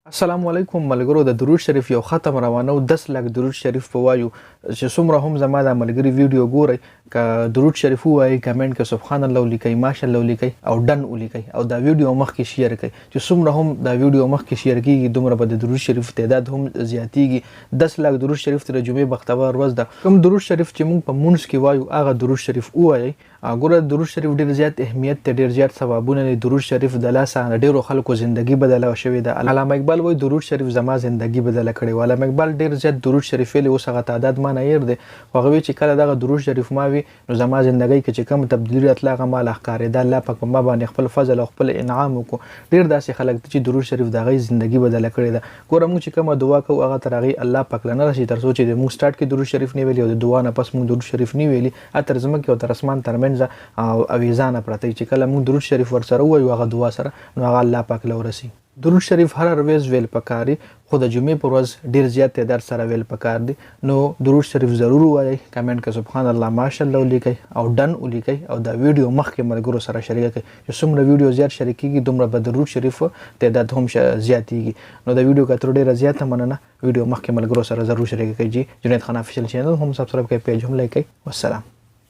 السلام علیکم ملګرو د درود شریف یو ختم روانو 10 لک درود شریف په وایو چې څومره هم زما د ملګری ویډیو ګوري ک درود شریف وایي کمنټ کې سبحان الله لیکي ماشاءالله لیکي او ډن ولیکي او دا ویډیو مخ کې شیر کړئ چې څومره هم دا ویډیو مخ کې شیر کیږي دومره به د درود شریف تعداد هم زیاتیږي 10 لک درود شریف تر جمعې بختور ورځ ده کوم درود شریف چې موږ په مونږ کې وایو هغه درود شریف وایي ګوره درود شریف ډیر زیات اهمیت ته ډیر زیات ثوابونه لري درود شریف د لاسه ډیرو خلکو ژوندۍ بدله شوې ده علامه اقبال وایي درود شریف زما ژوندۍ بدله کړې و علامه اقبال ډیر زیات درود شریف ویلي اوس هغه تعداد ما نه ير دي هغه چې کله دغه درود شریف ما وي نو زما ژوندۍ کې چې کوم تبدیلی اطلاق ما له ښکارېدا الله پاک ما باندې خپل فضل او خپل انعام وکړو ډیر داسې خلک چې درود شریف دغه ژوندۍ بدله کړې ده ګوره موږ چې کومه دعا کوو هغه تر هغه الله پاک لنه راشي تر څو چې موږ سٹارټ کې درود شریف نه ویلي او د دعا نه پس موږ درود شریف نه ویلي اتر زمکه او تر اسمان ترمنځ او اویزانه پرته چې کله موږ درود شریف ورسره وایو هغه دعا سره نو هغه الله پاک لورسي درود شریف هر ورځ ویل پکاري خو د جمعې پر ورځ ډیر زیات تعداد سره ویل پکار دي نو درود شریف ضرور وایي کمنټ کې سبحان الله ماشاءالله لیکي او ډن ولیکي او دا ویډیو مخکې ملګرو سره شریک کړئ چې څومره ویډیو زیات شریک کیږي دومره به درود شریف تعداد هم زیاتیږي نو دا ویډیو کتر ډیره زیاته مننه ویډیو مخکې ملګرو سره ضرور شریک کړئ جی جنید خان افیشل چینل هم سبسکرایب کړئ پیج هم لایک کړئ والسلام